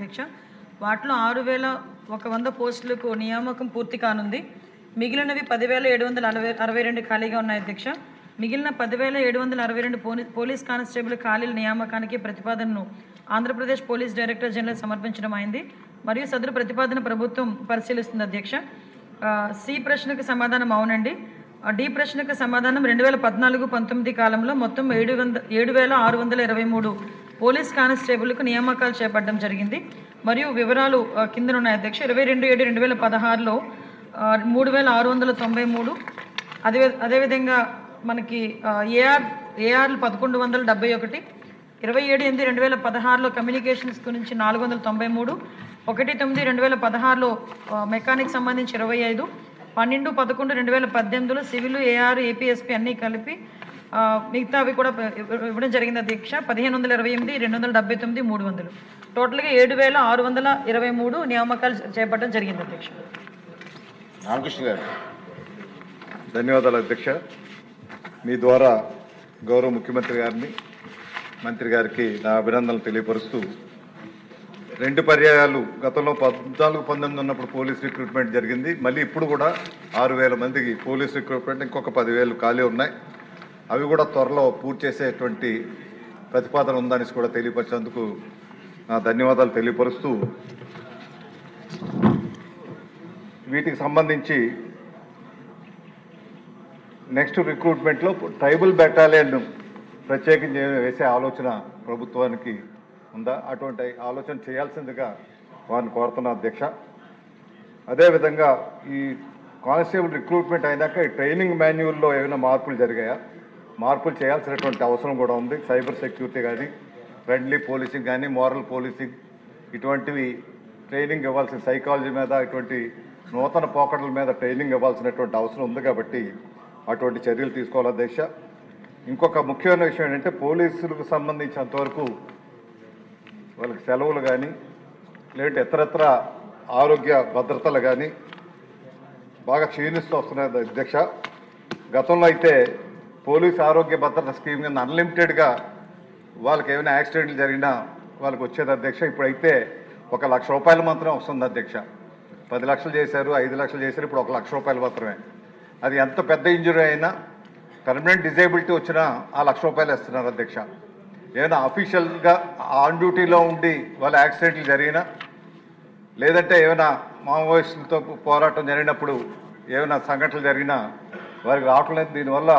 అధ్యక్ష. వాటిలో 6,100 పోస్టులకు నియామకం పూర్తి కానుంది. మిగిలినవి 10,762 ఖాళీగా ఉన్నాయి అధ్యక్ష. మిగిలిన 10,762 పోలీస్ కానిస్టేబుల్ ఖాళీల నియామకానికి ప్రతిపాదనను ఆంధ్రప్రదేశ్ పోలీస్ డైరెక్టర్ జనరల్ సమర్పించడం అయింది మరియు సదరు ప్రతిపాదన ప్రభుత్వం పరిశీలిస్తుంది అధ్యక్ష. సి ప్రశ్నకు సమాధానం అవునండి. డి ప్రశ్నకు సమాధానం 2014-19 కాలంలో మొత్తం 7,623 పోలీస్ కానిస్టేబుల్కు నియామకాలు చేపట్టడం జరిగింది మరియు వివరాలు కిందనున్నాయి అధ్యక్ష. 22/7/2016లో 3,693, అదేవిధంగా మనకి ఏఆర్ 1,171, 27/8/2016లో కమ్యూనికేషన్స్ గురించి 493, 1/9/2016లో మెకానిక్ సంబంధించి 25, 12/11/2018లో సివిల్, ఏఆర్, ఏపీఎస్పీ అన్నీ కలిపి మిగతావి కూడా ఇవ్వడం జరిగింది అధ్యక్ష. 1,528, 279, 300 టోటల్గా 7,623 నియామకాలు చేపట్టడం జరిగింది అధ్యక్ష. రామకృష్ణ గారు. ధన్యవాదాలు అధ్యక్ష. మీ ద్వారా గౌరవ ముఖ్యమంత్రి గారిని, మంత్రి గారికి నా అభినందనలు తెలియపరుస్తూ, 2 పర్యాయాలు గతంలో 14-19 ఉన్నప్పుడు పోలీస్ రిక్రూట్మెంట్ జరిగింది. మళ్ళీ ఇప్పుడు కూడా 6,000 మందికి పోలీస్ రిక్రూట్మెంట్, ఇంకొక 10,000 ఖాళీ ఉన్నాయి. అవి కూడా త్వరలో పూర్తి చేసేటువంటి ప్రతిపాదన ఉందని కూడా తెలియపరిచేందుకు నా ధన్యవాదాలు తెలియపరుస్తూ, వీటికి సంబంధించి నెక్స్ట్ రిక్రూట్మెంట్లో ట్రైబల్ బెటాలియన్ ప్రత్యేకించి వేసే ఆలోచన ప్రభుత్వానికి ఉందా? అటువంటి ఆలోచన చేయాల్సిందిగా వారిని కోరుతున్నా అధ్యక్ష. అదేవిధంగా ఈ కానిస్టేబుల్ రిక్రూట్మెంట్ అయినాక ఈ ట్రైనింగ్ మాన్యువల్లో ఏమైనా మార్పులు జరిగాయా? మార్పులు చేయాల్సినటువంటి అవసరం కూడా ఉంది. సైబర్ సెక్యూరిటీ కానీ, ఫ్రెండ్లీ పోలీసింగ్ కానీ, మోరల్ పోలీసింగ్, ఇటువంటివి ట్రైనింగ్ ఇవ్వాల్సిన, సైకాలజీ మీద, ఇటువంటి నూతన పోకడల మీద ట్రైనింగ్ ఇవ్వాల్సినటువంటి అవసరం ఉంది. కాబట్టి అటువంటి చర్యలు తీసుకోవాలి అధ్యక్ష. ఇంకొక ముఖ్యమైన విషయం ఏంటంటే, పోలీసులకు సంబంధించినంతవరకు వాళ్ళకి సెలవులు కానీ, లేదంటే ఇతరత్ర ఆరోగ్య భద్రతలు కానీ బాగా క్షీణిస్తూ వస్తున్నాయి అధ్యక్ష. గతంలో అయితే పోలీసు ఆరోగ్య భద్రత స్కీమ్ కింద అన్లిమిటెడ్గా వాళ్ళకి ఏమైనా యాక్సిడెంట్లు జరిగినా వాళ్ళకి వచ్చేది అధ్యక్ష. ఇప్పుడైతే 1 లక్ష రూపాయలు మాత్రమే వస్తుంది అధ్యక్ష. 10 లక్షలు చేశారు, 5 లక్షలు చేశారు, ఇప్పుడు 1 లక్ష రూపాయలు మాత్రమే. అది ఎంత పెద్ద ఇంజురీ అయినా, పర్మనెంట్ డిజేబిలిటీ వచ్చినా ఆ 1 లక్ష రూపాయలు ఇస్తున్నారు అధ్యక్ష. ఏమైనా అఫీషియల్గా ఆన్ డ్యూటీలో ఉండి వాళ్ళ యాక్సిడెంట్లు జరిగినా, లేదంటే ఏమైనా మావోయిస్టులతో పోరాటం జరిగినప్పుడు ఏమైనా సంఘటనలు జరిగినా వారికి రావట్లేదు. దీనివల్ల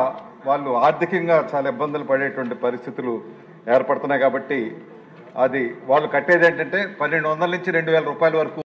వాళ్ళు ఆర్థికంగా చాలా ఇబ్బందులు పడేటువంటి పరిస్థితులు ఏర్పడుతున్నాయి. కాబట్టి అది వాళ్ళు కట్టేది ఏంటంటే 1,200 నుంచి 2,000 రూపాయల వరకు